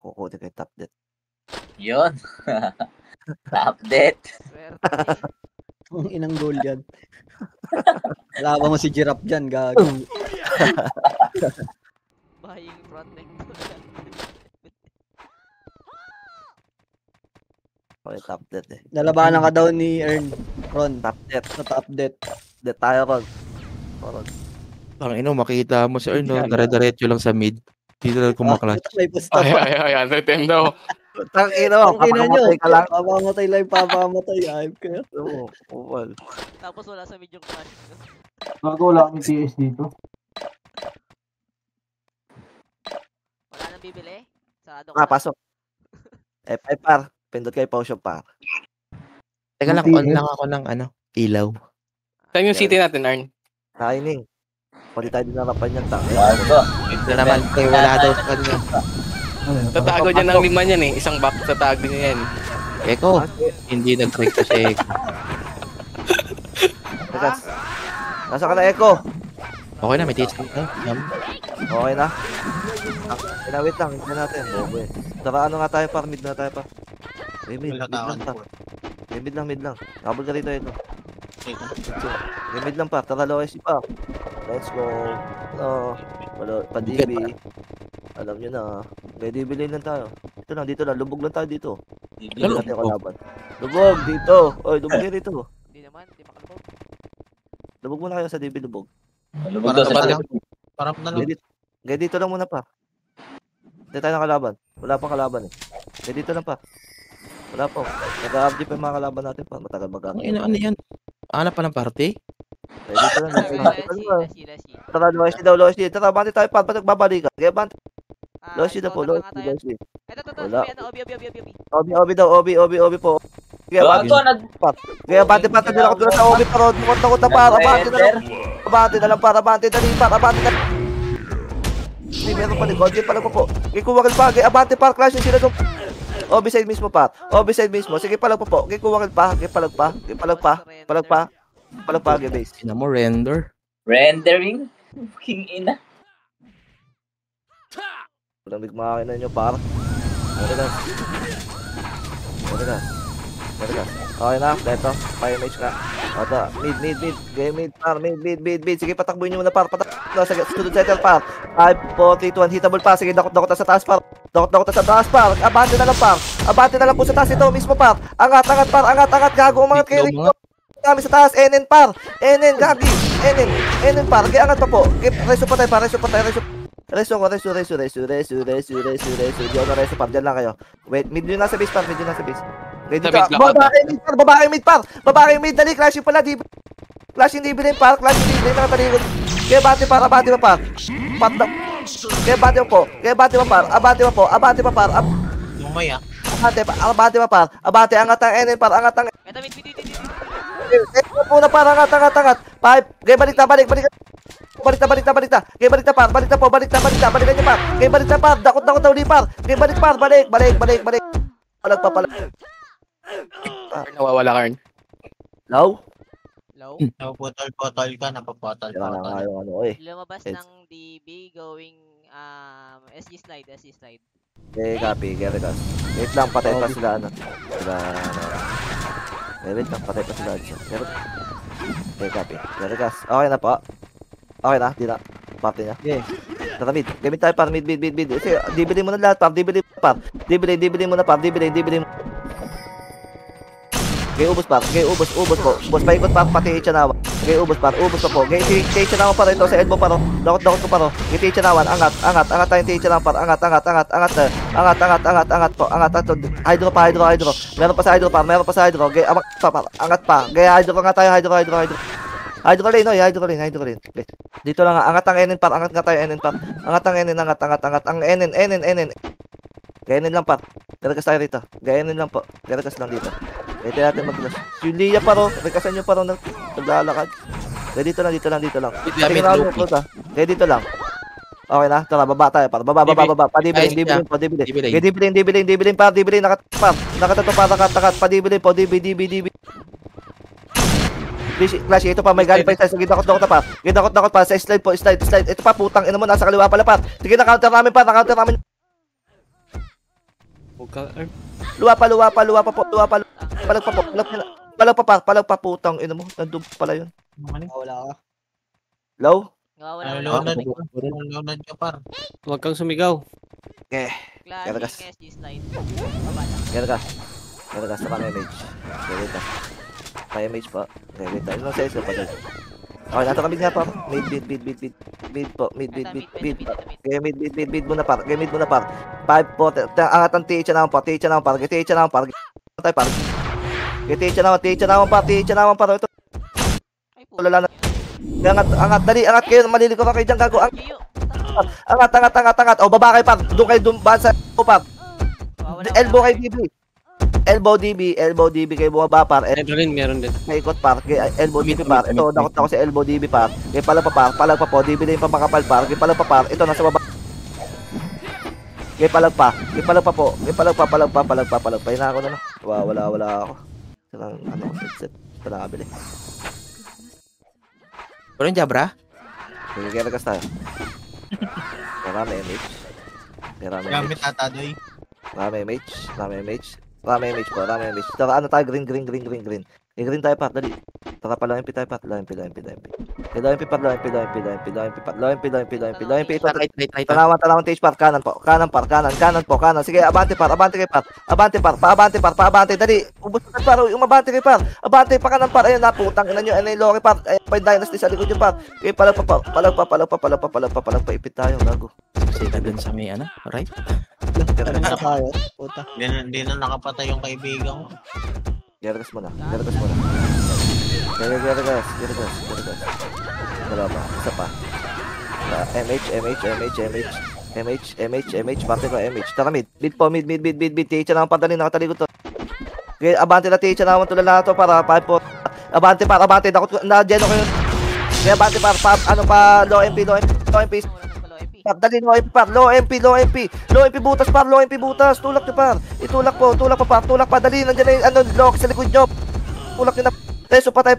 kukunin kay top debt. Yun. Top debt. Ang inang goal yan. Laban mo si Giraffe dyan, gago. Buying protect. Okay, top debt eh. Nalabanan ka daw ni Ern. Ron, Top debt. sa top debt. Debt tayo, Ron. Ron. Tangina, makita mo si Arno, dire-diretso lang sa mid. Dito lang kumaklas. May basta Ay, pa. ay, ay, undertime daw. Tangina mo, Ang ina nyo. papamatay ka lang. Papamatay lang, papamatay. Ayop kayo. Oo, well. Tapos wala sa medium crush. Bago wala kami PS dito. Wala nang bibili? Sarado Ah, ka. pasok. F5 par. Pindot kay potion par. Teka lang, on lang ako ng ilaw. Saan yung city natin, Arn? Kaining. Pwede tayo dinarapan yan, tangin. Bago. Ito naman, wala daw sa kanya. Tatago dyan ng 5 yan eh. Isang back sa tag din yan. Eko, hindi nag-trick sa Eko. Tekas. Nasa ka na, Echo? Okay na, may tiis ko. Okay na. Wait lang, hindi natin. Bobo eh. Tara, ano nga tayo par? Mid na tayo par. Mid lang par. Mid lang. Habol ka rito, Echo. Mid lang par. Tara, low SC pa. Let's go. Pa-DB. Alam nyo na. May DB lane lang tayo. Dito lang. Lubog lang tayo dito. Hindi natin kalaban. Lubog, dito. Oy, lubog kayo dito. Hindi naman, hindi makalabog. Lubog muna kayo sa DB, lubog. Lubog daw sa Parang- sila. Parang na lang. Gaya dito lang muna pa. Hindi tayo nakalaban. Wala pang kalaban eh. Gaya dito lang pa. Wala pa. Nag-update pa yung mga kalaban natin pa. Matagal mag-update. Ano yan? Hanap pa ng party? Gaya dito lang. Lesi. Tara, low SC. Tara, bante tayo pa. Ba't nagbabalikan? Gaya bante. Low SC na po. Low SC. Ito, Wala. Obi. Obi daw. Obi po. Gaya bante. Bago, Gaya bante pa. Tadil ako doon sa Obi pa. Takot na para. Abante na lang. Abante na lang. Hindi, meron pa ni Godje pala po. Kikuwakil pa. Gaya abante pa. Clash yung sila doon. Obi side mismo pa. Sige palag po. Kikuwakil pa. Gaya palag pa. Gaya base. Ina mo, render. rendering. King ina. Lamig makakina nyo par. Marigas. Okay na, leto. Fire mage ka. Ota, mid. Game mid, par. Mid. Sige, patakbuhin nyo muna par. Sige, student setter par. 5, 4, 3, 2, 1. Hitable pa. Sige, dakot sa taas par. Abante na lang par. Abante na lang po sa taas ito mismo par. Angat par. Angat. Gago, umangat kayo. Kami sa taas. NN par. Gagi. NN par. Kaya angat pa po. Reso pa tayo. Reso. Diyo na reso par. Diyan lang kayo. Wait, mid nyo nasa base par. Ready Sa ka. mid lang Babae mid. Dali, clashing pala. Clashing DB rin par. Nakatalikod. Kaya bate par. Abante pa par. Kaya bate pa par. Lumaya. Abante pa par. Abante, angat ang NN par. Angat ang Ito, mid. muna par. Angat. 5. Kaya balik na. Kaya balik par. Balikan niyo par. Kaya balik na par. Dakot daw di par. Kaya balik par. Balik. Palag pa. Nawawala ka, Arn. Low? Low. Napapotol ka. Kaya na nga yung ano eh. Lumabas ng DB going SG slide. Okay, copy. Gerigas. Wait lang, patay pa sila ano. Wait lang, patay pa sila. Okay, copy. Gerigas. Okay na po. Okay na, di na. Party niya. Okay. Tara mid. Gamit tayo par. Mid. Kasi, dibili mo na lahat par. Dibili mo na par. Dibili mo. Okay, ubos par. Ubos po. Ubos, paikot par. Pati Ichanawa. Okay, ubos par. Ubos pa po. Okay, Ichanawa pa rin ito. Sa elbow pa rin. Dakot ko pa rin. Okay, Ichanawan. Angat tayo Ichanawa par. Angat po. Angat. Hydro. Meron pa sa hydro. Okay, angat pa. Okay, hydro nga tayo. Hydro lane. Okay. Dito lang angat ang NN par. Angat ang NN. Ganyan lang par. Garagas tayo rito. Ganyan lang po. Garagas lang dito. Ito natin mag-flash. Yung Lia pa ro. Rekasan nyo pa ro naglalakad. Kaya dito lang. Tingnan mo po ta. Kaya dito lang. Okay na. Tara, baba tayo par. Baba. Padibilin. Dibilin par. Nakatato par. Padibilin po. DB. Clash, ito pa may galing pa tayo sa gidakot pa. Gidakot pa sa slide po. Slide. Ito pa putang ina mo nasa kaliwa pala par. Sige na counter namin. Huwag ka, Luwa pa po, luwa pa. Palag pa po, palag pa putang ina mo. Nandun pala yun. Wala ka. Low? Nawawala Ah, ulit. Huwag kang sumigaw. Karagas. SG slide. Baba lang. Garagas na kami mage. Gagita. Kaya mage po. Gagita. Ilang size ka pa doon? Okay, nato kami nga po. Mid po. Mid po. Kaya mid muna par. Kaya mid muna par. 5 po. Angat ang TH naman po. TH naman par. TH naman par. Tayo par. TH naman par. Ito. Ay, Lala na. Angat. Dali. Angat kayo. Maliliko ka kayo dyan. Gago. Giyo. Angat. O, baba kayo par. Doon kayo ba sa par. Elbow kay DB. Elbow DB kayo bumaba par. Meron din. May ikot par. Elbow DB par. Ito, nakot ako sa elbow DB par. Kaya palag pa po. DB na yung pamakapal par. Kaya palag pa par. Ito, nasa baba. Kaya palag pa po. Palag pa. Hina ako na no. Wala ako. Ano, headset. Ito na kabili. Pero yung Jabra? Kaya nagas tayo. Marami MH. Gamit tatadoy. Rame MH po. Tara, ano tayo? Green. Green tayo pa, dali. Tara pa, low MP tayo pa. Low MP. Low MP. Tanawan stage par. Kanan po. Sige, abante par. Paabante. Dali. Ubus na par. Yung abante kay par. Abante pa kanan par. Ayun na, putang ina nyo. Ayun na yung Loki par. Ayun pa yung Dynasty sa likod yung par. Okay, palag pa. Ipit tayo, gago. Sika dun sa may ano, right? Ano na tayo? Puta. Hindi na nakapatay yung kaibigan ko. Geragas muna. Geragas. Wala pa. Isa pa. MH. Parte ko MH. Tara mid. Mid. Ticha naman padali. Nakatalikod to. Okay, abante na ticha naman tulad na to para 5 po. Abante. Dakot na geno ko yun. Okay, abante par. Ano pa? Low MP. Dali low MP. Low MP butas. Tulak nyo par. Itulak pa. Dali. Nandiyan na yung ano, lock sa likod nyo. Tulak nyo na. Reso patay.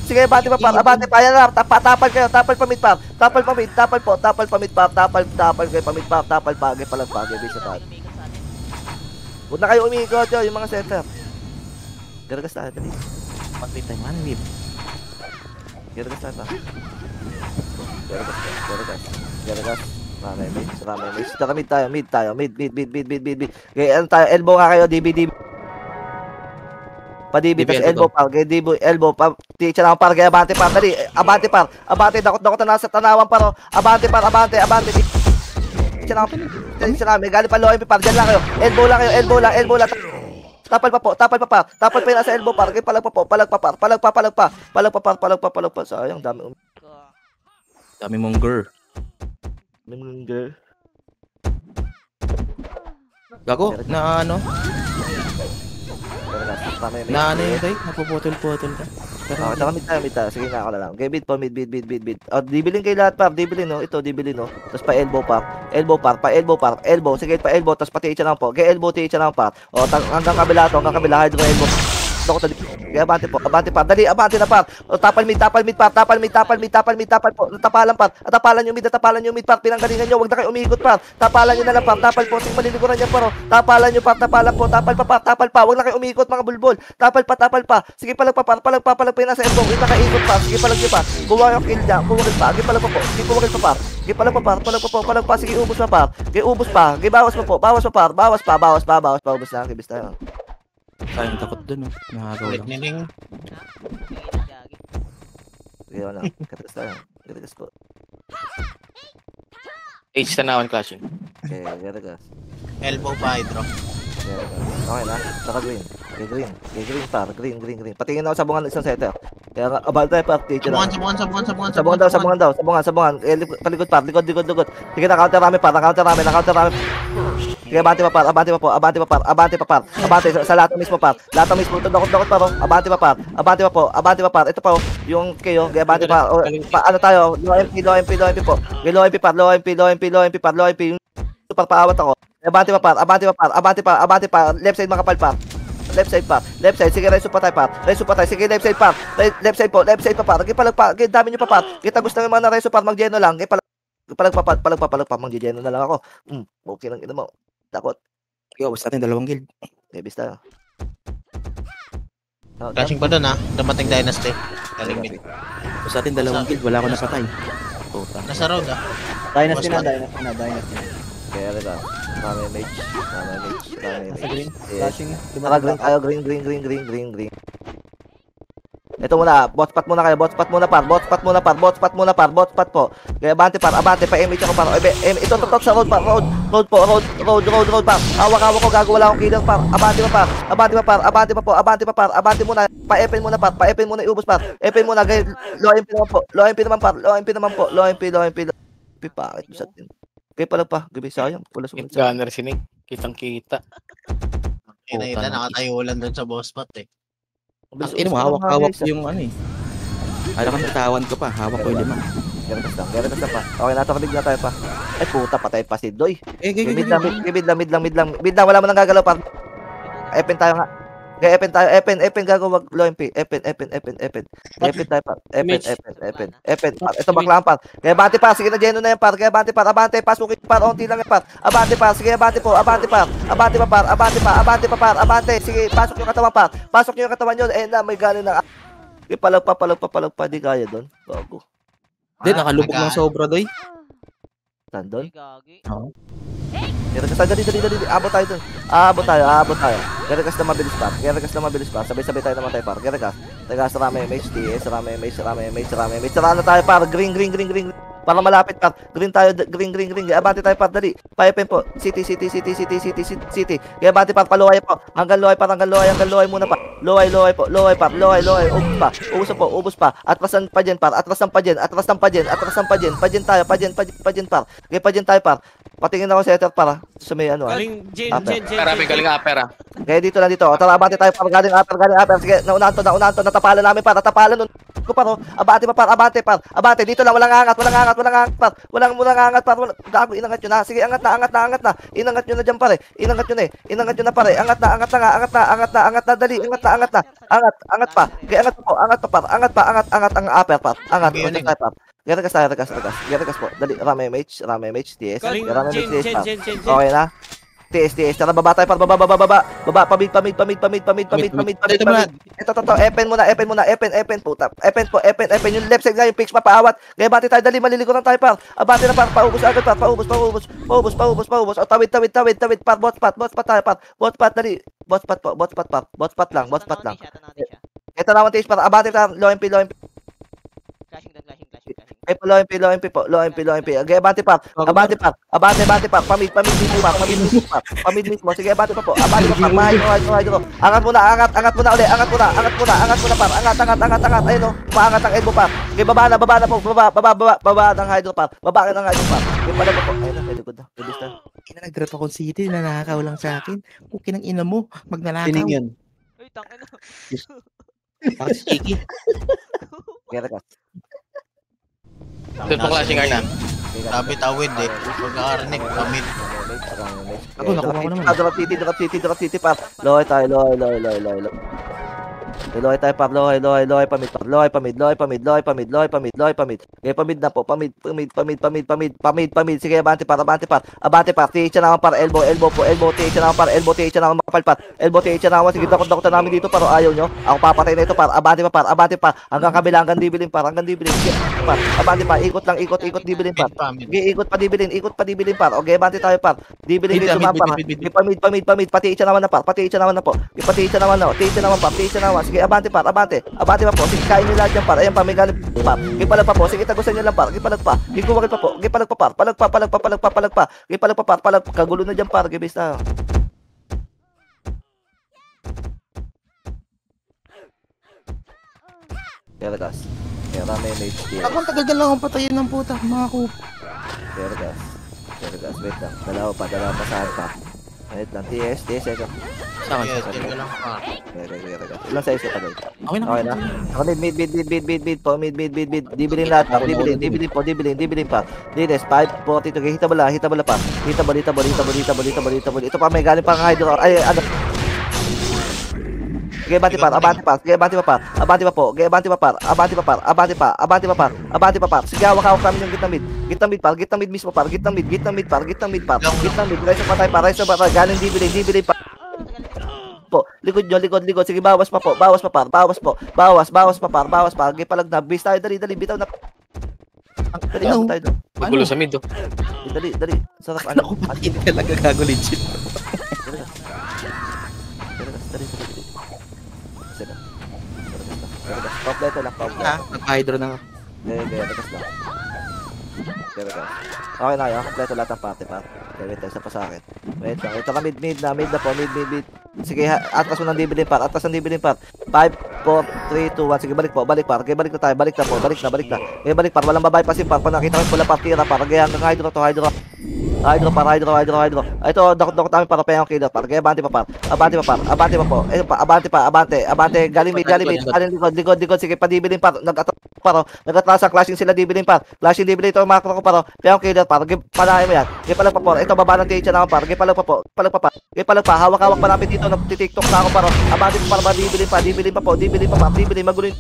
Sige, abante pa par. Ayan na. Tapal kayo. Tapal pa mid par. Tapal pa mid par. Tapal kayo pa mid par. Tapal pa. Palag pa. Bisa pa. Huwag na kayo umikot yun. Yung mga center. Garagas tayo. Dali. Pag-wait tayo, man, Wib. Garagas tayo pa. Garagas. Ramay mage. Saka mid tayo. Mid. Okay, ano tayo? Elbow nga kayo. DB. Pa-DB, tas elbow pa. Okay, DB, elbow pa. Ticha lang par. Kaya abante par. Dali. Abante par. Dakot na nasa tanawan par. Abante. Ticha lang. Galing pa low MP par. Diyan lang kayo. Elbow lang. Tapal pa. Tapal pa yung nasa elbow par. Okay, palag pa. Sayang, dami. Dami mong girl. Gago, na ano? Na ano yun tayo? Napuputol-putol ka. Saka mid tayo. Sige na ako na lang. Okay, mid po. Dibilin kayo lahat par. Dibilin no. Ito, dibilin no. Tapos pa elbow par. Elbow. Sige, pa elbow. Tapos pati icha lang po. Okay, elbow, ticha lang par. O, hanggang kabila. Hydro elbow. Kaya abante par. Dali, abante na par. O, tapal mid par. Po. Tapalan par. Tapalan yung mid par. Pinanggalingan nyo. Huwag na kayo umiikot par. Tapalan nyo na lang par. Tapal po. Sing maliliguran yan par. Tapalan nyo par. Tapalan po. Tapal pa. Huwag na kayo umiikot mga bulbul. Tapal pa. Sige, palag pa. Palag pa yung nasa elbow. Yung nakaikot par. Sige, palag nyo pa. Kuha yung kill dyan. Kuwagil pa. Sige, palag pa po. Sige, kuwagil pa par. Sige, palag pa. Sige, ubus pa par. Sige, ubus pa. Sige, bawas pa po. Bawas na. Kibis tayo. Sayang takot dun, oh. Nakagaw lang. Nining. Sige, wala. Garagas po. H tanawan clashing. Okay, garagas. Elbow pa, Hydro. Okay na. Saka green. Green par. Green. Patingin ako sa bungan isang setter. Kaya nga, abal tayo par. Sabungan daw. Palikod par. Likod. Sige na, counter rami par. Sige, abante pa par. Abante sa lahat mismo par. Dakot par. Abante pa par. Ito pa yung kayo. Sige, abante pa. Ano tayo? Low MP po. Low MP par. Yung par paawat ako. Abante pa. Left side makapal pa. Left side. Sige, reso pa tayo. Sige, left side pa par. Palag pa. Dami nyo pa par. Kita gusto naman na reso par. Mag-geno lang. Palag pa. Mag-geno na lang ako. Okay lang ina mo. Takot. Yo, basta natin 2 guild. Debis tayo. Flashing pa doon ha. Dumating Dynasty. Galing mid. Basta natin 2 guild, wala ako napatay. Puta. Nasa road ha. Dynasty na, Boss, dynasty na, dynasty na. Kaya ka. Rame mage. Nasa green. Yes. Flashing. Tara, green tayo. Green. Ito muna, bot spot muna kayo, bot spot muna par, bot spot po. Kaya abante par, pa MH ako par. Ito tutok sa road par, road par. Hawak ko, gago, wala akong killer par. Abante muna. Pa-epen muna, iubos par. Epen muna, guys. Low MP naman po. Pipakit mo sa tin. Kaya pala pa, gabi sayang. Wala sumunod sa. Gunner sinig. Kitang-kita. Kita nakatayo lang doon sa boss spot eh. Ino mo, hawak ko yung ano eh. Alam ka, natawan ko pa. Hawak ko yung 5. Garagas lang pa. Okay, natakamig na tayo pa. Ay puta, patay pa si Doy. Mid lang, wala mo nang gagalaw pa. Epen tayo nga. Kaya epen gago, wag low MP. Epen tayo pa. Epen. Ito baklaan pa. Kaya bante pa, sige na Geno na yan par. Kaya bante par, pasukin par, onti lang yan par. Abante par, sige abante par. Abante par. Sige, pasok yung katawan nyo. Eh na, may galing na. Palag pa, di kaya doon. Bago. Hindi, nakalubog ng sobra, doy. Nandun? Gagi. Kerakas tayo, dali. Abot tayo. Kerakas na mabilis pa. Sabay-sabay tayo naman tayo par. Kerakas. Tagas, rame MH, TS, rame MH. Sarana tayo par. Green. Para malapit par. Green. Abante tayo par, dali. Paipin po. City. Kaya abante par, paluhay po. Hanggang luhay muna pa. Luhay par. Ubus pa. Atras ng pajen par. Pajen tayo par. Kaya pajen tayo par. Patingin ako sa setter para sa may ano. Galing, Jen. Marami galing upper ah. Kaya dito. Tara, abante tayo par. Galing upper. Sige, naunahan to. Natapalan namin par. Natapalan nun. Ko par. Abante pa par. Abante. Dito lang. Walang angat par. Walang angat par. Gago, inangat nyo na. Sige, angat na. Inangat nyo na dyan pare. Inangat nyo na pare. Angat na. Dali. Angat pa. Kaya angat pa par. Angat ang upper par. Angat tayo par. Geragas po. Dali, rame MH, TS. Galing, Rame MH, TS pa. Jen. Okay na? TS. Tara, baba tayo par. Baba, pamid. Ito. Epen muna. Epen puta. Epen. Yung left side nga, yung picks pa, paawat. Gaya bati tayo, dali, maliligo lang tayo par. Abati na par, paubos agad par. Paubos. O, tawid. Par, bot spot tayo par. Bot spot, dali. Bot spot lang. Ito na siya. Ito naman TS par. Abati tayo, low MP. Flashing. Ay po, low MP po. Okay, abante pa. Abante. Pamid mismo. Sige, abante pa po. Mahay ko. Angat muna ulit. Angat muna par. Angat. Ayun o. Maangat ang elbow par. Okay, baba na po. Baba ng hydro par. Okay, pala po. Ayun na, pwede ko na. Pwede na. Nag-drop akong city, nanakaw lang sa akin. Okay ng ina mo, magnanakaw. Tining yun. Uy, tangin na. Bakit si Chiki? Kaya ka. Ito po clashing na. Sabi tawid eh. Pagkakarinig, kamid. Ako, nakuha ko naman. Drop city par. Loy tayo. Loy tayo par. Loy pamid par. Loy pamid. Okay, pamid na po. Pamid. Sige, abante par. Abante par. TH na naman par. Elbow po. TH na naman makapal par. Elbow TH na naman. Sige, dakot namin dito pero ayaw nyo. Ako papatay na ito par. Abante pa. Hanggang kabila, hanggang dibilin par. Sige, par. Abante pa. Ikot, dibilin par. Okay, ikot pa dibilin par. Okay, abante tayo par. Dibilin dito naman par. Pamid. Pati TH naman na par. TH naman na. TH naman. Sige, abante pa po. Sige, kain nyo lahat dyan par. Ayan pa, may galing par. Gipalag pa po. Sige, tagusan nyo lang par. Gipalag pa. Gikuwakit pa po. Gipalag pa par. Palag pa. Gipalag pa par. Kagulo na dyan par. Gibis na. Keragas. Kaya rame MHD. Ako, ang tagal lang akong patayin ng puta, mga ko. Keragas. Wait lang. Dalawa pa saan pa. Wait lang. TS. Eka. Saan Yes, ka? yun ko lang pa. Keragas. Ilang size ka doon? Okay na. Ako mid po. Dibilin lahat pa. Dibilin pa. Diles, 5, 40, okay, hitable pa. Hitable. Ito pa, may galing pang hydro. Ay, ano. Sige, abante par, abante par. Sige, abante pa par. Abante pa po. Sige, abante pa par. Abante pa par. Abante pa. Abante pa par. Abante pa par. Sige, hawak-hawak namin yung gitna mid. Gitna mid par. Gitna mid mismo par. Gitna mid. Gitna mid par. Gitna mid par. Gitna mid. Rise up patay par. Rise up patay. Galing dibilin pa. Po. Likod nyo, likod. Sige, bawas pa po. Bawas pa par. Bawas po. Bawas pa par. Bawas pa. Sige, palag na. Base tayo. Dali. Bitaw na. Dali, Ano? tayo doon. Magulo sa mid, oh. Dali. Sarap ano. Naku, bakit talaga gago legit. Dali. Sige. Kompleto lang. Nag-hydro na ako. Regas lang. Okay na, kompleto lahat ng party pa. Okay, wait, isa pa sa akin. Wait lang, ito ka mid na po, mid. Sige, atras mo ng dibilin par. 5, 4, 3, 2, 1. Sige, balik par. Okay, balik na tayo, balik na. Okay, balik par, walang babae pa par. Pag nakita ko yung pula par, tira par. Okay, hanggang hydro to, hydro. Ito, dakot namin para payang killer par. Okay, abante pa po. Ito pa, abante. Galing mid. Likod. Sige, padibilin par. Nag-atras ang clashing sila dibilin par. Clashing dibilin ito, makakita ko par. Payang killer par. Okay, panahin mo yan. Okay, palag pa po. Ito, baba ng teacher naman par. Okay, palag pa. Hawak pa namin dito. Nag-tiktok na ako par. Abante pa par. Dibilin pa po. Magulin.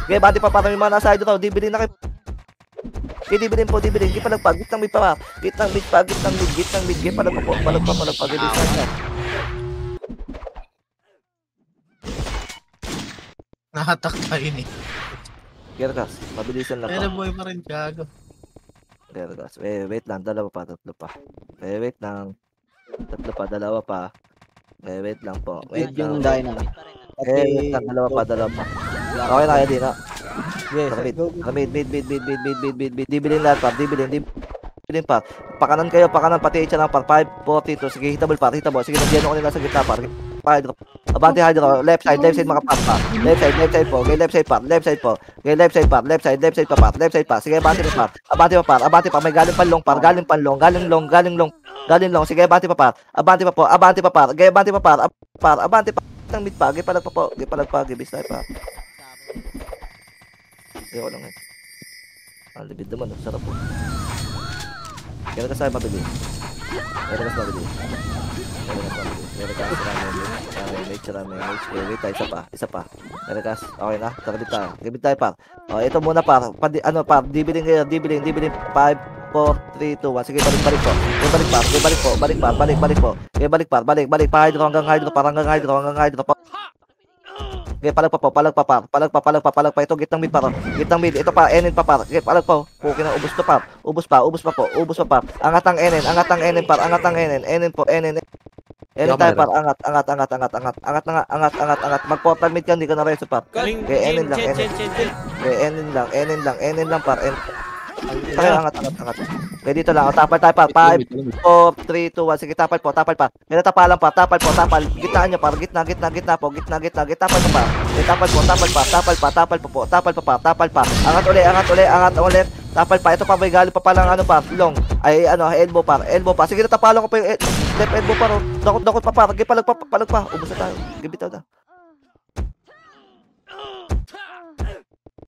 Okay, abante pa para may mga nasa ito. Dibilin na kayo. Dibilin po. Hindi palag pa. Gitnang mid. Palag pa. Bilisan yan. Nahatak tayo ni. Gergas, mabilisan lang Pero pa. boy pa rin, gago. Gergas, wait lang, tatlo pa. Wait lang. Dalawa pa. Wait lang po. Wait yung dynamic. Wait lang, dalawa pa. Okay na, hindi na. Yes, Mid. go. Dibilin lahat pa, dibilin pa. Pakanan kayo, pati siya lang par. 5, 42. Sige, hitable. Sige, nandiyan ako nila sa gitna par. Abante hydro, left side makapat pa. Left side po. Okay, left side pa. Okay, left side pa. Sige, abante pa. May galing panlong par. Galing long. Sige, abante pa par. Abante pa par. Okay, abante pa par. Abante pa. Tang mid pa. Okay, palag pa. Gibis tayo pa. Okay, ko lang eh. Ang libid naman, sarap po. Kaya ka sa'yo mabili. Ramay. Wait, isa pa. Narakas. Okay na. Gabit tayo pa. Oh, ito muna pa. Dibilin. 5, 4, 3, 2, 1. Sige, balik po. Balik pa. Hydro hanggang hydro pa. Okay, palag pa. Ito, gitnang mid. Ito pa, enen pa par. Okay, palag pa. Okay na, ubos pa par. Angat ang enen par. Enen po. Enen tayo par. Angat. Mag-portal mid ka, hindi ka na reso par. Okay, enen lang par. Tayo, angat. Okay, dito lang. Tapal tayo par. 5, 4, 3, 2, 1. Sige, tapal pa. May natapalan pa. Tapal. Gitnaan nyo par. Gitna po. Tapal pa. Angat ulit. Tapal pa. Ito pa, may galing pa palang long. Elbow pa. Sige, natapalan ko pa yung left elbow pa. Dakot pa par. Okay, palag pa. Ubus na tayo. Gibitaw na.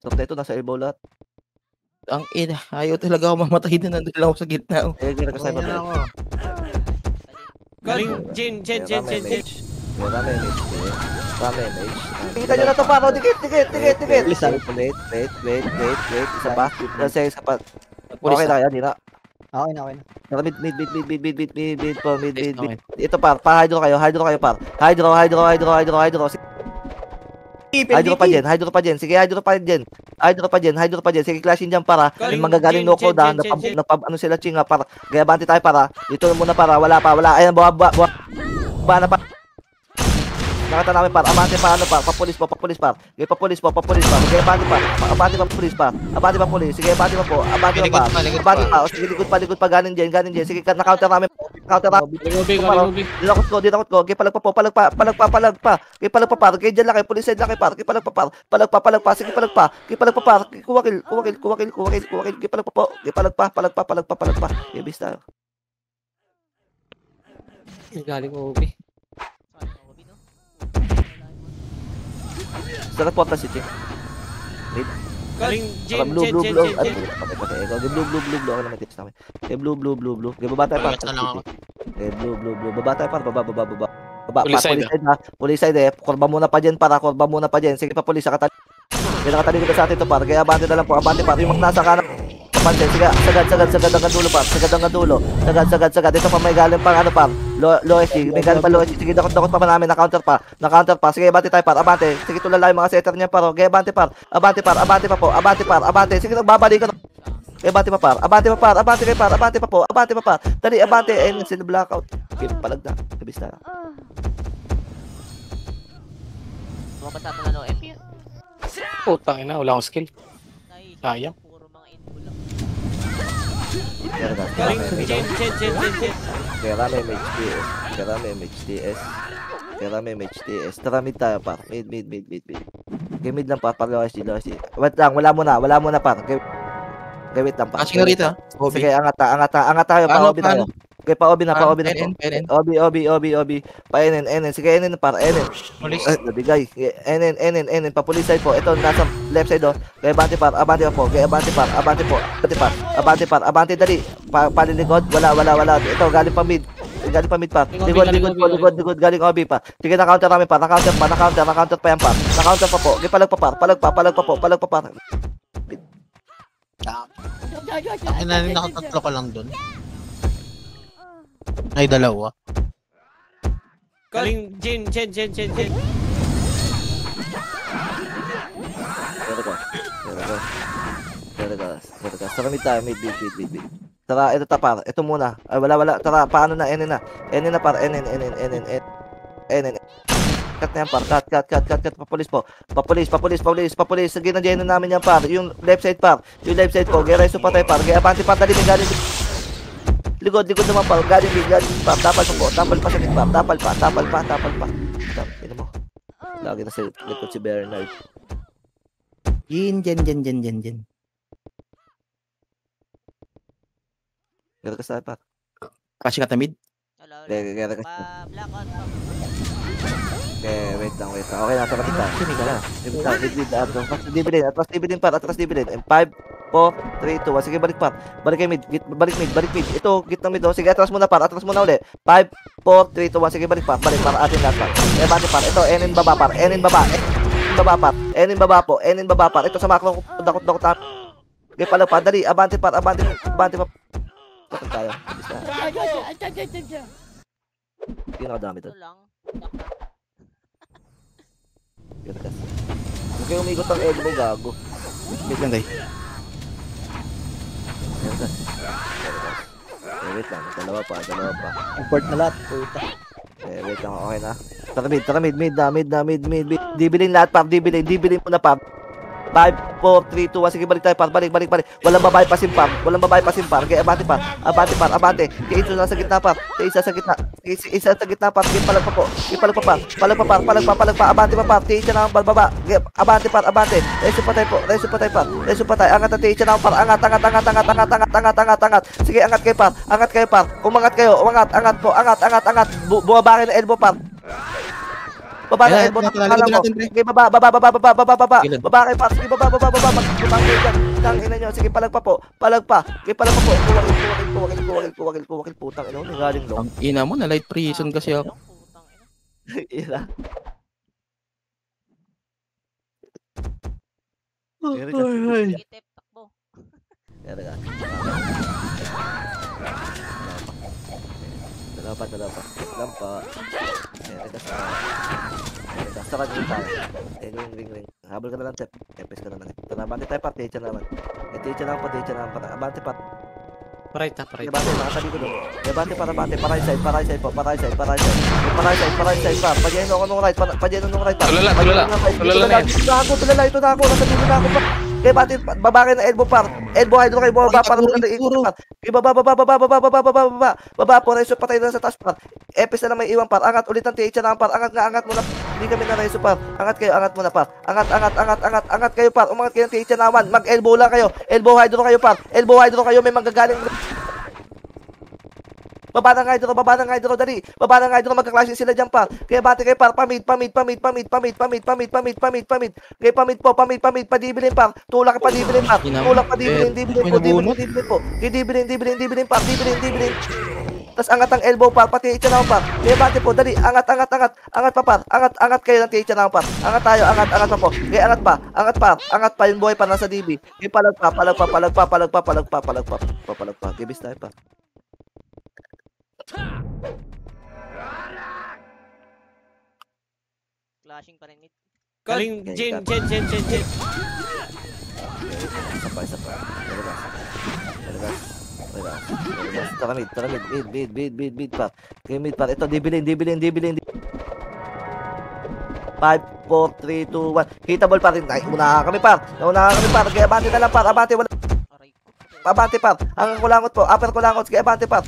So, ito, nasa elbow lahat. Ang ina, ayaw talaga ako mamatay na nandun lang ako sa gitna. Eh, gira ka sa'yo. Galing, Jin. Ramay. Kita nyo na ito pa. Dikit. Wait. Isa pa. Okay na yan, di na. Okay na. Mid po. Ito pa hydro kayo par. Hydro. Hydro pa dyan. Sige, hydro pa dyan. Sige, clashing dyan para. May manggagaling loko da. Sila chinga para. Gaya banti tayo para. Dito muna para. Wala. Ayan, buha na pa. Nakata namin par. Abante pa papulis pa. Okay, papulis pa. Okay, abante pa pulis. Sige, abante pa po. Abante pa. Sige, likod pa galing dyan. Sige, na-counter namin. Galing. Dinakot ko. Okay, palag pa. Okay, palag pa par. Okay, dyan lang kayo. Pulis side lang kayo par. Okay, palag pa. Sige, palag pa. Okay, palag pa par. Kuwakil. Okay, palag pa po. Okay, palag pa. Okay, bis tayo. Galing Obi. Sarap po si Ching. Galing, Jin. Blue. Okay, blue. Ako naman tips namin. Okay, blue. Okay, baba tayo par. Okay, blue. Baba tayo par. Baba. Baba, Police pa, side, police side ha. Police side eh. Kurba muna pa dyan para, kurba muna pa dyan. Sige pa police, nakatalikod na sa atin to par. Kaya abante na lang po, abante par. Yung mga nasa kanan. Abante, sige, sagad hanggang dulo par. Sagad hanggang dulo. Sagad. Ito pa may galing pang ano par. Low SG, may galing pa low SG. Sige, dakot pa namin, na-counter pa. Sige, abante tayo par, abante. Sige, tulala yung mga setter niya par. Okay, abante par. Abante pa po. Abante par, abante. Sige, nagbabalikan. Okay, abante pa par. Abante kayo par. Abante pa par. Dali, abante. Ayun, sila blackout. Okay, palag na. Kabis na. Mabasa mo na no MP. Putang ina, wala akong skill. Nice. Sayang. Puro mga info lang. Kaya may MHTS. Tara mid tayo par. Mid. Okay, mid lang par. Low SG. Wait lang, wala muna par. Okay, wait lang par. Passing na rito. Sige, angat tayo. Pa-obi tayo. Okay, pa-obi na. NN. Obi. Pa-NN. Sige, NN par. NN. Nabigay. NN. Pa-police side po. Ito, nasa left side oh. Okay, abante par. Abante po. Okay, abante par. Abante dali. Palilikod. Wala. Ito, galing pa mid par. Likod. Galing obi pa. Sige, na-counter namin par. Na-counter pa yan par. Na-counter pa po. Okay, palag pa par. Inanin nakatatlo ka lang dun. Ay, dalawa. Galing, Jen. Talaga. Tara mid tayo. Mid. Tara, ito tapar. Ito muna. Ay, wala. Tara, paano na? NN na par. NN. Cut na yan par. Cut. Papulis. Sige, nandiyan na namin yan par. Yung left side par. Po. Gereso pa tayo par. Gaya abante par. Dali, may galing. Likod naman par. Galing par. Tapal pa sa par. Tapal pa. Ito mo. Lagi na sa likod si Bernard. Jen. Gaya ka sa par. Passing at the mid. Wala. Gaya ka. Blackout. Okay, wait lang. Okay, nasa kapita. Atras dividend par. 5, 4, 3, 2, 1. Sige, balik par. Balik mid. Ito, gitna mid. Sige, atras muna uli. 5, 4, 3, 2, 1. Sige, balik par. Atin lahat par. Bati par. Ito, NN baba par. NN baba po. Ito sa makro. Dakot. Okay, palag pa. Dali. Abante pa. Takot tayo. Hindi nakadami Ito doon. lang. Okay, umikot ang elbow, gago. Wait lang, guys. Wait lang, dalawa pa. Import na lahat. Puta. Wait lang, okay na. Tara mid. Dibilin lahat par, dibilin mo na par. 5, 4, 3, 2, 1. Sige, balik tayo par. Balik. Walang babae pasim par. Okay, abante. Kaya isa sa gitna par. Isa sa gitna par. Sige, palag pa po. Palag pa. Abante pa par. Kaya isa na ang baba. Abante par. Reso pa tayo par. Angat na kaya isa na ang par. Angat. Sige, angat kayo par. Umangat kayo. Angat po. Bumaba kayo ng elbow par. Baba na elbow. Sige, baba. Baba kayo par. Sige, baba. Magbaba kayo dyan. Tangina nyo. Sige, palag pa. Okay, palag pa po. Kuwakil. Putang ina. Galing long. Ang ina mo, na light prison kasi ako. Ira. Itip, takbo. Dalawa pa. Lampa. Saka dito tayo. Ring. Habol ka na lang, Tep. Epes ka naman. Abante tayo pa. Teacher naman. Teacher naman pa. Abante pa. Right. Abante, nakatalikod doon. Abante pa. Paray side pa. Pagyan ako nung right. Tulala na yan. Tulala ito na ako. Nasa dito na ako pa. Kaya bati, baba kayo ng elbow par. Elbow hydro kayo, baba para baba po, reso patay na sa taas par. Epis na lang may iwan par. Angat ulit ang TH na par. Angat muna. Hindi kami na reso par. Angat muna par. Angat kayo par. Umangat kayo ng TH na naman. Mag-elbow lang kayo. Elbow hydro kayo par. May manggagaling. Baba ng hydro, dali. Magkaklase sila dyan par. Kaya bati kayo par, pamid. Kaya pamid po, padibilin par. Tulak padibilin par. Dibilin par. Tas angat ang elbow par, pati TH naman par. Kaya bante po, dali, angat pa par. Angat kayo ng TH naman par. Angat tayo, angat pa po. Kaya angat pa, yung buhay pa nasa DB. Kaya palagpa. Gibis tayo pa. Clashing pa rin mid. Galing, Jen. Isa pa. Relax. Tara mid. Mid pa. Okay, mid pa. Ito, dibilin. 5, 4, 3, 2, 1. Hitable pa rin. Ay, unahan kami par. Kaya abante na lang par. Abante, wala. Aray ko. Abante par. Ang kulangot po. Upper kulangot. Kaya abante par.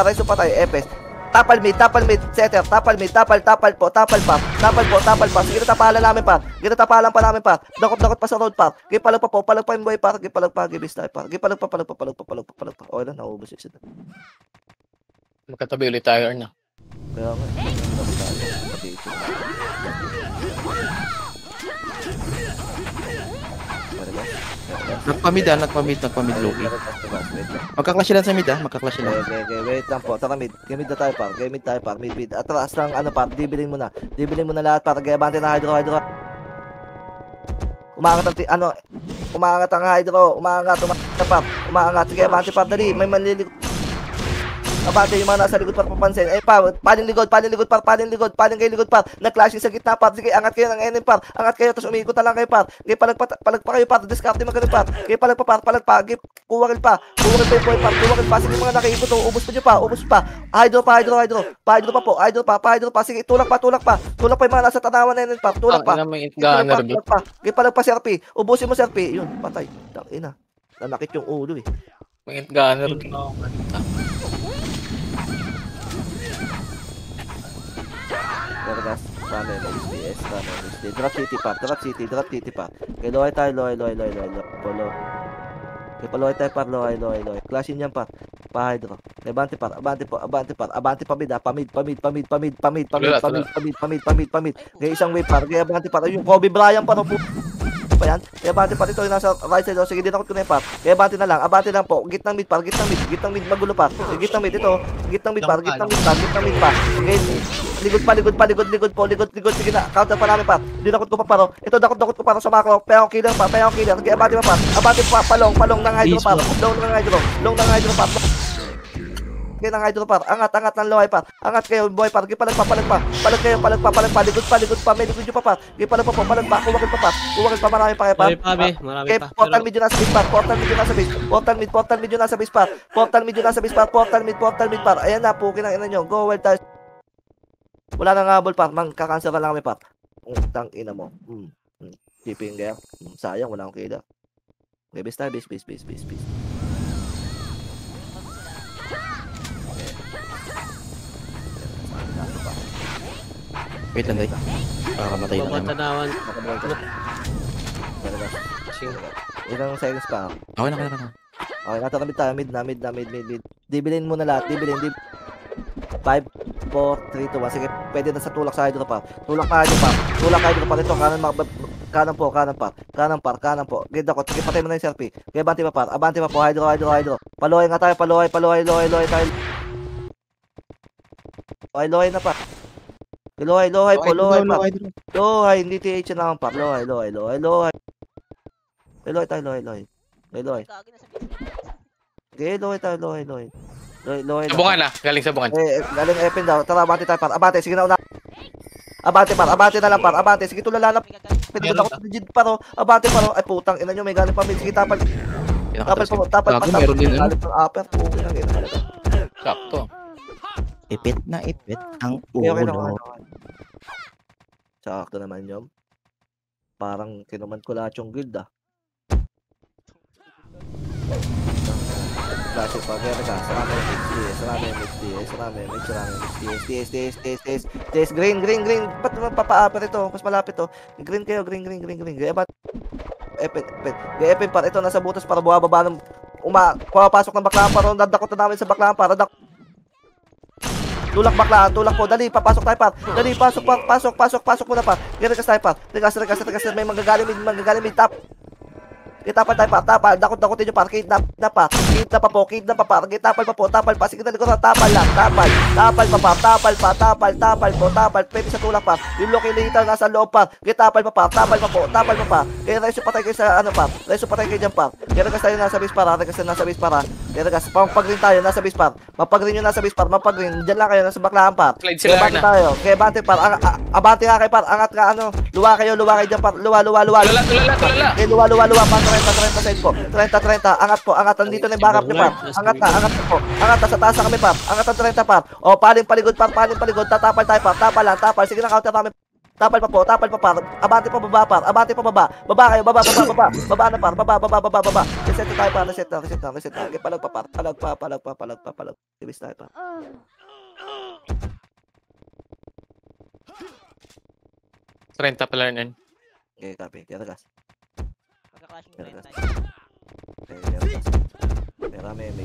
Reso pa tayo. Epes. Tapal mid, setter, tapal po, tapal pa. Sige, tapalan namin pa. Dakot pa sa road pa. Gipalag pa yung boy pa. Gipalag pa, gibis tayo pa. Gipalag pa. Okay lang, naubos yung sila. Magkatabi ulit tayo, Arna. Kaya nga, pati ito. Nagpamid Loki. Magka-clash lang sa mid ah, magka-clash lang. Okay, wait lang po. Tara mid. Gamit na tayo par. Mid. Atras lang ano par. Dibilin mo na lahat para gayabante na hydro. Umaangat ang hydro. Umaangat par. Sige, abante par dali. May manlilig. Abante yung mga nasa likod par papansin. Paling likod par. Nag-clashing sa gitna par. Sige, angat kayo ng enemy par. Tapos umiikot na lang kayo par. Okay, palag pa kayo par. Discarte mo kayo par. Okay, palag pa. Kuwakil pa yung boy par. Sige, mga nakaikot. Ubus pa. Hydro pa po. Sige, tulak pa yung mga nasa tanawan na yun par. Tulak pa. Okay, palag pa sir P. Ubusin mo sir P. Yun, patay. Ina. Nanakit yung ulo eh. May gunner. Vergas, rame STS. Drop city pa. Okay, loy tayo. Polo. Okay, paloy tayo par, loy. Clashin yan par. Pa-hydro. Okay, abante par. Abante pa mid. Pamid. Okay, isang wave par. Okay, abante par. Yung Kobe Bryant pa no po. Pa yan. Kaya abante pa ito yung nasa right side. Sige, dinakot ko na yung par. Kaya abante na lang po. Gitnang mid par. Gitnang mid magulo par. Gitnang mid ito. Gitnang mid par. Okay. Ligod pa. Sige na. Counter pa namin par. Dinakot ko pa paro. Ito dakot ko para sa macro. Payong killer. Kaya abante pa par. Abante pa palong ng hydro par. Long ng hydro par. Kaya ng hydro par. Angat ng lohay par. Angat kayo boy par. Palag pa. Ligod pa. May ligod nyo pa par. Palag pa. Kuwakil pa. Marami pa kayo par. Marami Okay, pa. portal mid yun nasa base par. Portal mid yun nasa base par. Ayan na, pukin ang ina nyo. Go wild tayo. Wala nang habol par. Kakancel ka lang kami par. Tang ina mo. Keeping there. Sayang, wala akong kida. Okay, base tayo. Base. Wait lang guys. Baka matay na kami. Tanawan. Ilang seconds pa. Okay na. Okay, natakamit tayo. Mid. Dibilin mo na lahat. 5, 4, 3, 2, 1. Sige, pwede na sa tulak sa hydro pa. Tulak hydro pa. Ito, kanan po. Ganda ko. Sige, patay mo na yung selfie. Kaya abante pa po. Hydro. Paloy nga tayo. Paloy tayo. Lohay na pa. Lohay pa. Lohay, hindi TH na naman pa. Lohay. Lohay tayo. Gagi na sa base. Okay, lohay tayo. Lohay. Sabungan na. Galing sabungan. Galing Epen daw. Tara, abante tayo par. Abante, sige na una. Abante na lang par. Abante, sige tulala na. Pwede mo ako rigid pa ro. Abante pa ro. Ay putang ina nyo, may galing pa. Sige, tapal. Tapal. Meron din Galing pang upper. Putang ina talaga. Sakto. Ipit ang Okay lang. ulo. Sakto naman yun. Parang kinuman ko lahat yung guild ah. Classic pa, kaya ka. Sarami MXDS. Green. Ba't naman papa-upper ito? Mas malapit to. Green kayo, green. Gaya ba't? Epen par. Ito, nasa butas para buhababa ng pumapasok ng baklaan para. Dadakot na namin sa baklaan para. Tulak po. Dali, papasok tayo par. Dali, pasok muna par. Rekas tayo par. Rekas. May manggagaling mid tap. Tapal tayo par, tapal. Dakot-dakotin nyo par, kidnap na pa. Kidnap pa po, kidnap pa par. Tapal pa po, tapal pa. Sige na likuran, tapal lang, tapal. Tapal pa par, tapal pa, tapal po, tapal. Pwede sa tulak par. Yung Loki Lita nasa loob par. Tapal pa par, tapal pa po, tapal pa pa. Kaya reso patay kayo sa ano par. Reso patay kayo dyan par. Kaya regas tayo nasa base para, regas tayo nasa base para. Kaya regas, pag-green tayo, nasa base par. Mapag-green nyo nasa base par, mapag-green. Diyan lang kayo, nasa baklaan par. Slide Kaya sila bante na. tayo. Kaya bante par, abante ka kayo par. Angat ka ano. Luwa kayo dyan par. Luwa. Tulala. Okay, luwa, pa, 30 side po. 30, angat po, angat, nandito na yung backup niyo, par. Angat na po. Angat na, sa taas na kami, par. Angat na 30, par. O, paling paligod, tatapal tayo, par. Tapal lang, tapal. Sige na, counter namin. Tapal pa po, par. Abante pa baba, par. Abante pa baba. Baba kayo, baba. Baba na, par. Baba. Reset na tayo, par. Reset na. Okay, palag pa, par. Palag. Ibis tayo, par. Renta pala yan. Okay, copy. Tira gas. Magka-clashing Pero trend gas. tayo. Okay, tira gas. Tira mage.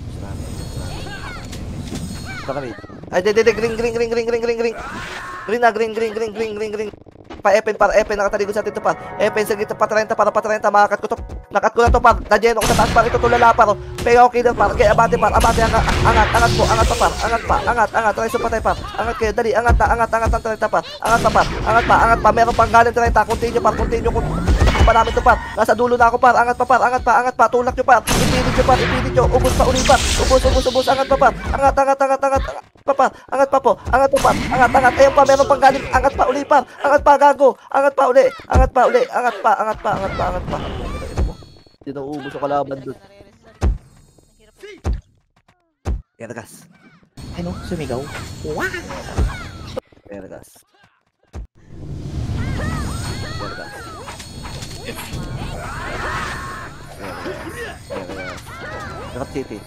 Pakamid. Ay, green. Green. Pa-Epen, nakataligod sa atin to par. Epen, sige, pa 30, para pa 30, makakat ko to. Nakat ko na to par. Nadyan ako sa taas par, ito tulala par. Pero okay lang par. Kaya abante, angat po, angat. Reso pa tayo par. Angat kayo, dali, angat ng 30 par. Angat pa. Meron pang galing 30. Continue kung pa namin to par. Nasa dulo na ako par. Angat pa. Tulak nyo par. Ipilit nyo. Ubus pa uli par. Ubus. Angat pa par. Angat pa. Angat pa po. Angat. Ayun pa, meron pang galing. Angat pa uli par. Angat pa, gago. Angat pa uli. Angat pa. Hindi na uubos yung kalaban doon. Yan, gas. Ano? Sumigaw. Yan, gas. Drop city.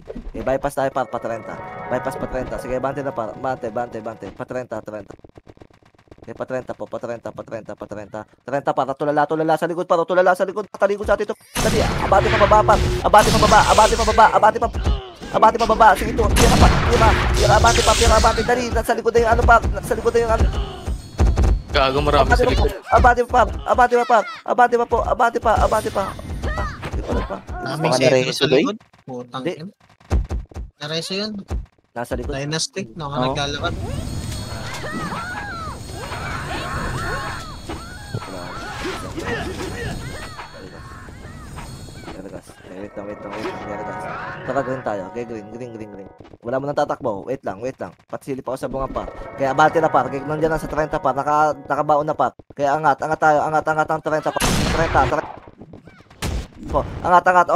Okay, bypass tayo par, pa 30. Bypass pa 30. Sige, bante na par. Bante. Pa 30. Okay, pa 30 po. Pa 30 par. Tulala sa likod par. Taligod sa atin ito. Dali, abate pa baba par. Abate pa baba. Sige ito. Tira, abate. Dali, nasa likod na yung ano par. Gago marami sa likod. Abate pa. Abate pa. Daming Baka secret nareso sa doy? likod. Putang Di. ina. Nareso yun. Nasa likod. Dynasty. Oo. Naglalakad. Wait lang. Taka green tayo. Okay, green. Wala mo nang tatakbo. Wait lang. Patisili pa ako sa bunga par. Kaya abante na par. Kaya nandiyan na sa 30 par. Nakabaon na par. Kaya angat tayo. Angat ang 30 par. 30. Po. Angat.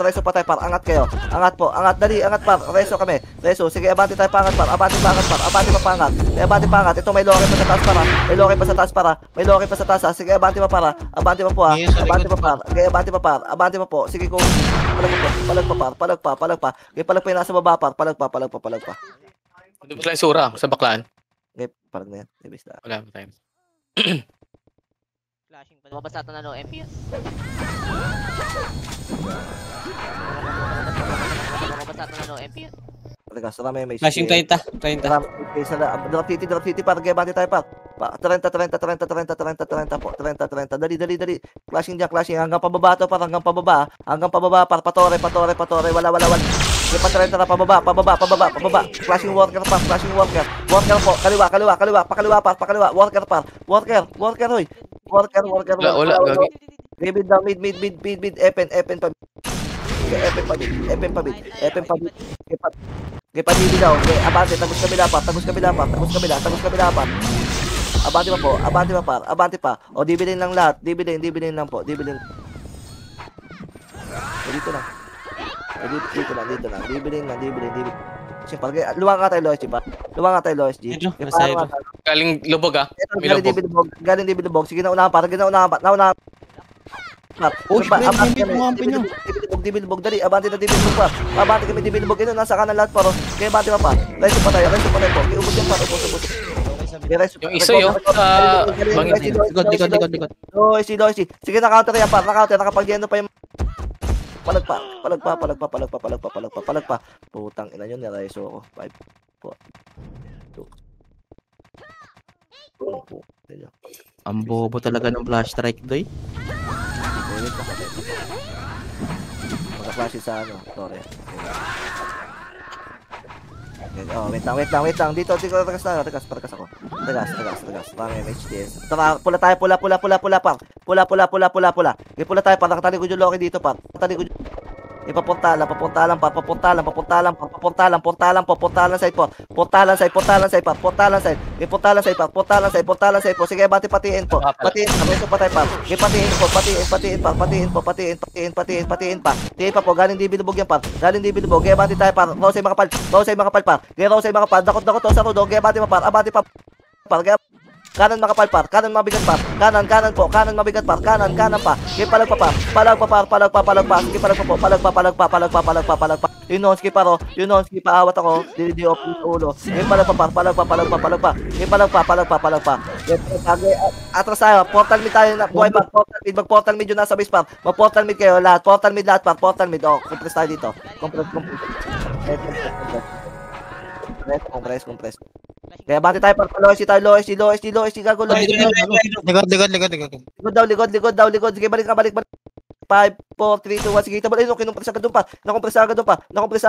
Reso pa tayo par. Angat kayo. Angat po. Angat par. Reso kami. Sige, abante tayo pa angat par. Abante pa angat. Abante pa angat. Ito may loke pa sa taas para. May loke pa sa taas. Sige, abante pa para. Abante pa po ha. Abante pa par. Okay, abante pa po. Sige ko. Palag pa. Okay, palag pa yung nasa baba par. Palag pa. Doon pa sila yung sura sa baklaan. Okay, palag na yan. Ibis na. Wala pa tayo. Clashing pa. Lumabas natin na MPS. Talaga, sarami may Flashing 30. Drop city para kaya bante tayo pa. 30 po. 30. Dali. Clashing hanggang pababa to para hanggang pababa para patore. Wala. Kaya pa 30 na pababa. Flashing worker. Worker po. Kaliwa. Worker hoy. Worker. Wala, gagi. Mid. Epen pa. Epen pa. Okay, pabili daw. Okay, abante, tagos kabila pa. Abante pa. O, dibilin lang lahat. Dibilin lang po. Dibilin. Dito lang. Dibilin. Siyempre, luwang nga tayo, Lois G. Ito, Okay, nasa ito. Galing lubog ah. May lubog. Galing dibilibog. Sige, naunahan. Dibilibog, dali, abante na dibilibog pa. Abante kami dibilibog, ino, nasa kanan lahat paro. Kaya abante pa. Reso pa tayo po. Ubus yung par, ubus. Yung isa yun, bangin. Likod. Lois G. Sige, na-counter yan par, nakapag-geno pa yung palag pa. Putang ina yun, nireso ako. 5, 4, 3, 2. Ang bobo talaga ng flash strike doy. wait lang. Magka-flash sa ano, Torre. Oh, wait lang. Dito, tagas ako. Tagas. Parang MHDS. Pula tayo, pula. Okay, pula tayo, para nakatalikod yung Loki dito, par. Papunta lang side po. Puntalan side. Sige, patiin po. Meso pa tayo pa. Patiin pa. Tiin pa po, galing di binubog yan pa. Kaya bati tayo pa. Rausay makapal pa. Dakot sa rudo. Kaya bati pa. Abati pa. Kanan makapal par, kanan mabigat par, kanan mabigat par, kanan pa. Sige palag pa. Sige palag pa. Yun ski paro, paawat ako. Di off sa ulo. Sige palag pa. Sige palag pa. Atras tayo, portal mid tayo na buhay pa. Mag-portal mid yun nasa base par. Mag-portal mid kayo lahat. Portal mid. Oh, compress tayo dito. Compress. Compress. Kaya bati tayo pag low-SC gago. Likod. Likod daw. Sige, balik. 5, 4, 3, 2, 1. Sige, tabal. Ayun, kinumpres agad doon pa. Nakumpresa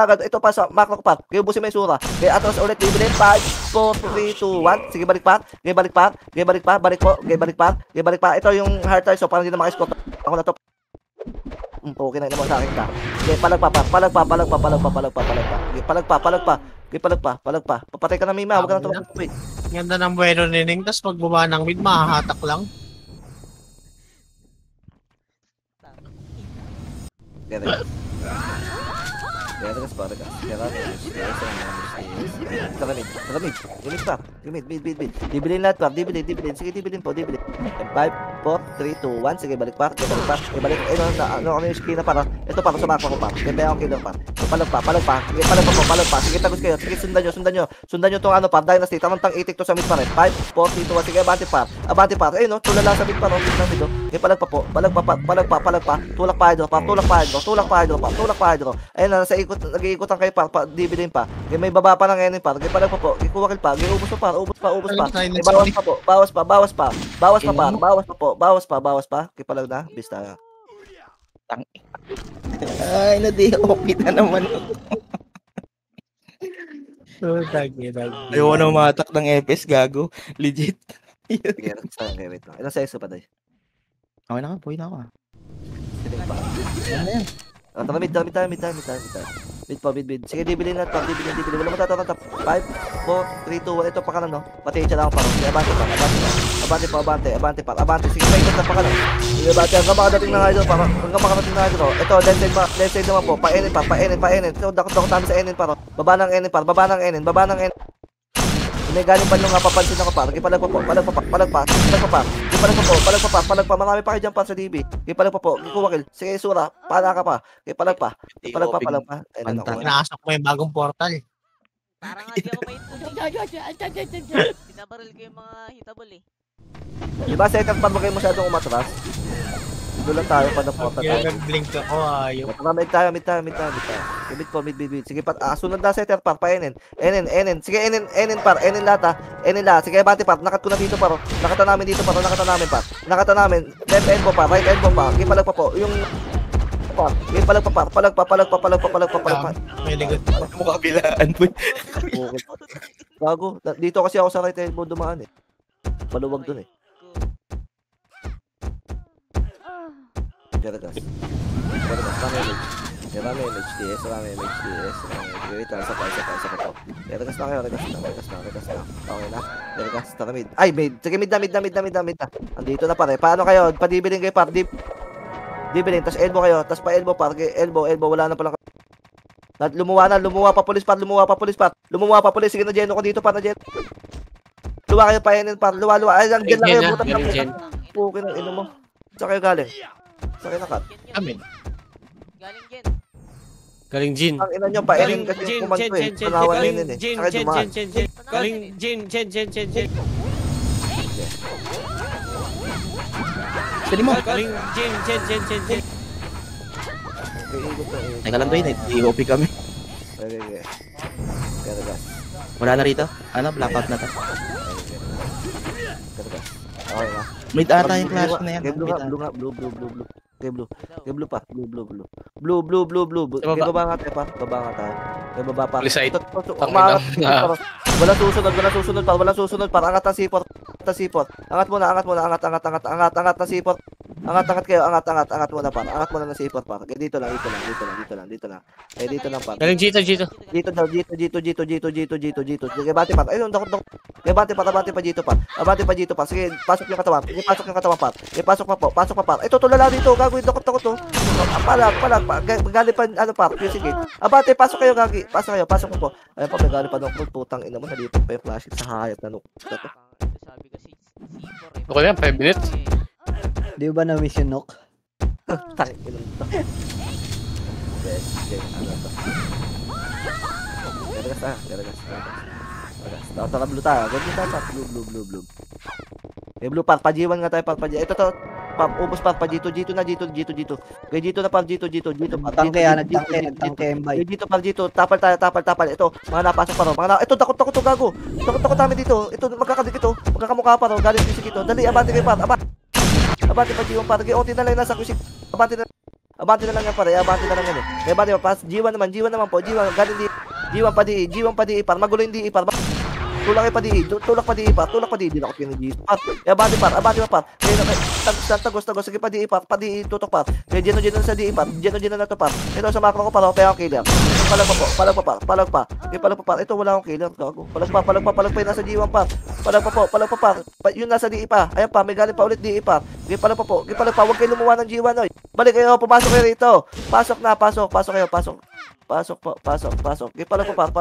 agad. Ito pa sa macro ko pa. Kaya ubusin mo yung sura. Kaya atras ulit. Bibilin. 5, 4, 3, 2, 1. Sige, balik pa. Balik pa. Ito yung heart tie. So, parang hindi na makiscore. Ako na to. Okay na naman sa akin ka. Okay, palag pa. Okay, palag pa. Papatay ka na, Mima. Huwag ka na tumakbo. Ganda ng bueno nining, tapos pag bumaba ng mid, mahahatak lang. Tagamid. Limit pa. Mid. Dibilin lahat pa. Dibilin. Sige, dibilin po. 5, 4, 3, 2, 1. Sige, balik pa. Balik. Ano yung skin na para. Ito para sa mako ko pa. Kaya ang killer pa. Palag pa. Sige, palag pa. Sige, tagos kayo. Sige, sundan nyo tong ano pa. Dynasty. Tamang itik to sa mid pa rin. 5, 4, 3, 2, 1. Sige, abante pa. Ayun, no. Tulala sa mid pa. Sige, palag pa po. Palag pa. Tulak pa hydro. Ayun na, nag-iikutan kayo pa, dibilin pa. Kaya may baba pa ng enin pa. Kaya palag pa po, kikuwakil pa. Kaya ubos pa. Bawas pa. Kaya palag na, bista. Ay, nadi-okay na naman. Ayaw na umatak ng FS, gago. Legit. Kaya, wait lang. Ilang sexo pa tayo? Okay na ka, buhay na ako. Ano yan? Tara, mid tayo. Mid pa. Sige, dibilin na. Wala mo tatatap. 5, 4, 3, 2, 1. Ito pa ka na, no? Pati siya lang pa. Sige, abante pa. Sige, paikot na pa ka na. Sige, abante. Hanggang makadating na nga ito. Ito, left side naman po. Paenin. Ito, dakot namin sa enin pa. Baba ng enin. May galing pa nung papansin ako pa. Palag pa. Marami pa kayo dyan pa sa DB. Palag pa po. Kuwakil. Sige, sura. Paala ka pa. Palag pa. Inaasok mo yung bagong portal. Parang hindi ako may binabaril ko yung mga hitable eh. Diba second part mo kayo masyadong umatras? Doon lang tayo pa na portal tayo. Nag-blink ako, ayaw. Mid tayo. Mid. Sige, sunod na setter par, pa-enin. Sige, enin par, enin lahat. Sige, bati par, nakat ko na dito par. Nakata namin par. Left elbow pa, right elbow pa. Sige, palag pa po. Yung pa. Sige, palag pa. May likod. Mo kabilaan, boy. Bago. Dito kasi ako sa right elbow dumaan eh. Maluwag dun eh. Garagas. Marami MHDS. Wait lang, isa pa. Garagas na kayo. Okay na. Garagas, tara mid. Ay, mid. Sige, mid na. Andito na pare. Paano kayo? Padibilin kayo par. Dibilin, tas elbow kayo. Tas pa elbow par. Elbow. Wala na pala. Lumuwa pa pulis par. Sige na, Geno ko dito par na Geno. Luwa kayo pa enin par. Luwa. Ay, lang dyan lang kayo. Butan na. Pukin ang ino mo. Saan kayo galing? Saan kayo nakat? Amin. Galing Jin. Ang ina nyo pa enin kasi yung kumanto eh. Panawan na enin eh. Saan kayo dumaan? Galing Jin. Pwede mo. Galing Jin. Okay, ikot. Teka lang, Dwayne. I-OP kami. Okay. Garagas. Wala na rito. Blackout na to. Garagas. Okay na. Mid ata yung clash na yan. Blue. Okay, blue. Okay, blue pa. Blue. Okay, Sa baba. baba nga tayo pa. Baba nga tayo. Okay, baba pa. Poliside. Umangat. Walang susunod par. Angat ang sipot. Angat muna. Angat ng sipot. Angat kayo. Angat muna par. Angat muna ng sipot par. Okay, dito lang. Okay, dito lang par. Galing Jito. Dito daw, dito. Sige, bati pa. Ayun, dakot. Sige, bati pa. Sige, pasok yung katawan. Sige, pasok pa pa. Ito, tulala dito. Gagawin, dakot to. Palag. Galing pa, ano pa. Sige. Abate, pasok kayo, gagi. Pasok po. Ayun pa, may galing pa nung putang ina mo. Nalipot pa yung flashlight sa hayop na nuk. Sabi kasi C4 Okay lang, 5 minutes. Di ba na-miss yung knock? Tangin ina to. Okay, ano to. Garagas. Tara, blue tayo. Ganyan tayo, par. Blue. Eh, blue, par. Pajiwan nga tayo, par. Ito to. Ubos par. Dito na. Okay, dito na, par. Dito. Nagtangke yung bike. Dito, par. Dito. Tapal tayo. Ito, mga napasok pa ro. Ito, takot to, gago. Takot namin dito. Ito, magkakadik ito. Magkakamukha pa ro. Galing fisik ito. Dali, abante kayo, par. Abante pa, Jiwan, par. Onti na lang nasa kusik. Abante na lang yan, pare. Abante na lang yan eh. May abante pa. Jiwan naman po. Galing di. Jiwan pa di. Par. Magulo hindi, par. Tulak pa di. Tulak pa di. Di na ako pinag-i. Abante pa, par. Tagos. Sige pa di, par. Tutok, par. Kaya Geno sa di, par. Geno na to, par. Ito sa macro ko, par. Kaya akong killer. Palag pa. Par. Ito, wala akong killer. Gago. Palag pa yung nasa Jiwan, par. Palag pa, par. Yung nasa di pa. Ayan pa, may galing pa ulit di, par. Palag pa. Huwag kayo lumuha ng Jiwan, oy. Balik kayo, pumasok kayo rito. Pasok kayo. Pasok.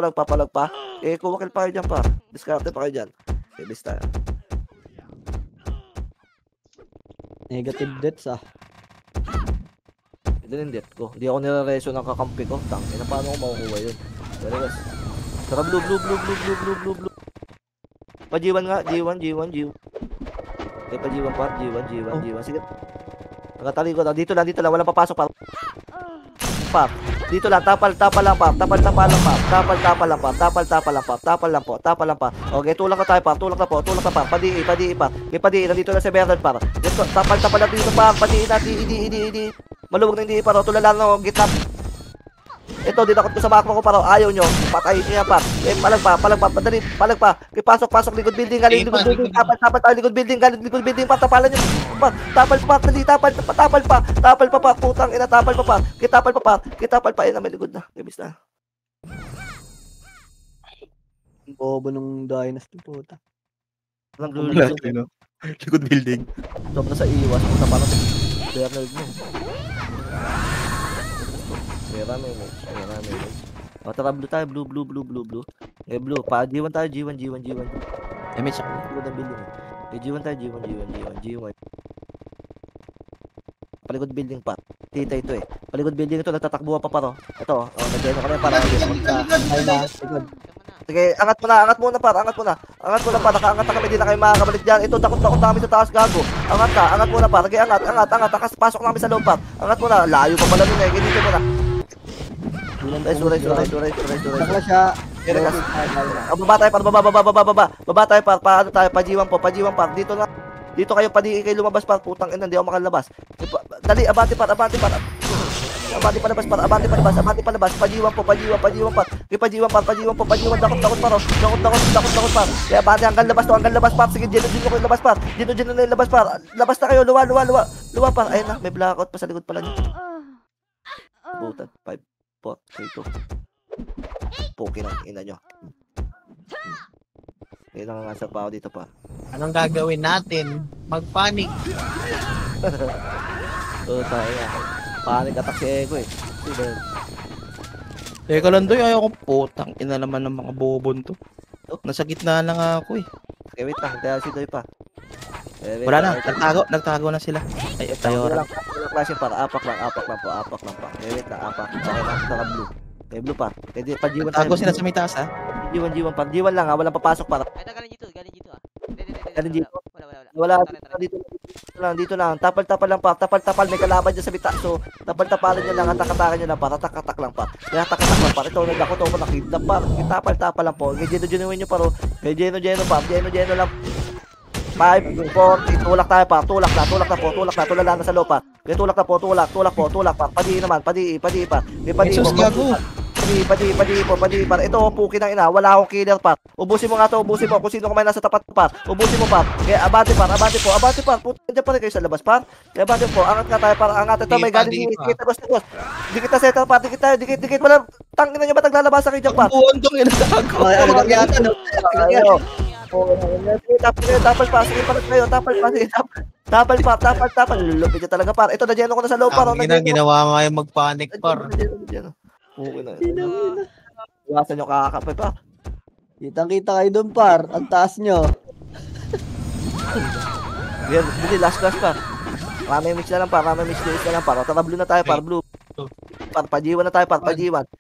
Palag pa. Kuwakil pa kayo dyan, par. Discarte pa kayo dyan. Bis tayo. Negative deaths ah. Ito yung death ko. Hindi ako nire-reso ng kakampi ko. Tangina, paano ko makukuha yun? Pero guys. Tara, blue. Pa-G1 nga. G1. Okay, pa-G1 pa. G1. Sige. Nakatali ko. Dito lang. Walang papasok pa. Dito lang, tapal lang pa. Tapal lang pa. Okay, tulak na tayo pa. Tulak na pa. Padi pa. May padi, nandito na si Bernard pa. Dito, tapal lang dito pa. Padi na, hindi. Maluwag na hindi pa. Tulala no, gitna. Ito, dinakot ko sa makro ko pa. Ayaw nyo. Patay niya pa. Palag pa. Padali, palag pa. Pasok, likod building. Galing likod building. Tapal tayo, likod building. Tapalan nyo. Tapal pa. Putang ina, tapal pa. Kitapal pa. Ayun na, may likod na. Ibis na. Bobo nung Dynasty puta. Likod building. Sobra sa iwas. Punta pa lang sa Bernard mo. Marami. O, tara, blue tayo. Blue. Eh, blue. G1 tayo. G1. Damage ako. Likod ng building. Eh, G1 tayo. G1. Paligod building pa. Tita ito eh. Paligod building ito. Nagtatakbuhan pa paro. Ito. O, nag-geno ka na yan para. Sige, angat muna par. Nakaangat na kami. Di na kayo makakabalik dyan. Ito, takot na kami sa taas, gago. Angat muna par. Sige, angat. Pasok na kami sa loob par. Angat muna. Layo pa pala nun eh. Dito muna. Suray. Takla siya. Baba tayo par. Baba tayo par. Paano tayo? Pajiwan par. Dito kayo lumabas par. Putang ina, hindi ako makalabas. Dali, abante par. Abante palabas. Pajiwan par. Dakot par. Kaya abante hanggang labas par. Sige, Geno ko yung labas par. Geno na yung labas par. Labas na kayo, luwa par. Ayun na, may blackout pa sa likod pala niyo. Butan, 5, 4, 3, 2. Poke ng ina nyo. Ngayon lang nga sa pao dito pa. Anong gagawin natin? Mag-panic. Tayo nga. Panic attack si Ego eh. Teka lang doy, ayaw kong putang ina naman ng mga bobon to. Nasa gitna na nga ako eh. Okay, wait lang. Kaya si Doy pa. Wala na, nagtago na sila. Ay, tayo Wala klase para. Apak lang pa. Wait lang, apak. Okay lang, naka blue. Okay, blue pa. Pwede pa G1 Tago sila sa may taas ha. G1 pa. G1 lang ha, walang papasok para. Ay, galing dito ah. Galing dito? Wala. Dito lang. Tapal lang pa. Tapal may kalaban dyan sa bita. So, tapalan nyo lang. Atakakan nyo lang pa. Tatak lang pa. Kaya takatak lang pa. Ito, nagdako to. Nakidnap pa. Tapal lang po. Geno nyo paro. Geno pa. Geno lang. 5, 4, tulak tayo pa. Tulak na po. Tulala na sa loob pa. Kaya tulak na po, tulak pa. Padi naman, padi pa. Jesus, gago. Padi pa. Ito, puki ng ina. Wala akong killer pa. Ubusin mo nga to, ubusin mo. Kung sino kumain nasa tapat pa. Ubusin mo pa. Kaya abante pa. Puta, nandiyan pa rin kayo sa labas pa. Kaya abante po. Angat nga tayo para angat. Ito, may galing dikit. Boss. Dikit na settle pa. Dikit. Wala. Tangin na nyo ba taglalabas sa kayo dyan pa? Buwan dong gago. Ay, ano yata, no? Ayo. Tapal pa. Sige, palit kayo. Tapal. Lulupit niya talaga par. Ito, na-geno ko na sa low par. Ang ina, ginawa nga yung mag-panic par. Okay na. Iwasan nyo kakakapay pa. Kitang-kita kayo doon, par. Ang taas nyo. Bili, last class pa. Rame mix na lang par. Tara, blue na tayo par. Blue. Par, pajiwan na tayo par.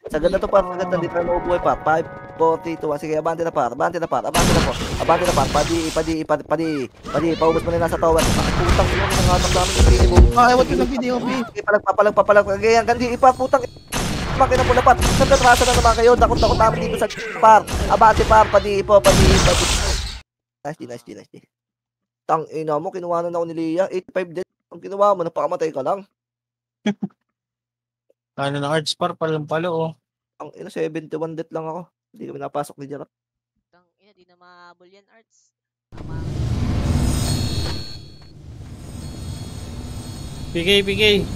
Sa ganda to par. Sa ganda, di tayo mabubuhay par. 5, 4, 3, 2, 1. Sige, abante na par. Abante na par. Padi. Paubos mo na nasa tower. Putang ino ng hatang namin yung pili mo. Ewan ko ng video, B. Papalag. Ganyan, gandi. Putang makina po na par. Sa tatrasa na naman kayo. Dakot namin dito sa par. Abante par. Padi. Nice D. Tang ina mo, kinuha na ako ni Leah. 85 death. Ang kinuha mo, napakamatay ka lang. Ano na arts par, palang-palo oh. Ang ina, 71 death lang ako. Hindi kami napasok ni Jarap. Ina, di na mahabol yan, Arts. Tama. PK.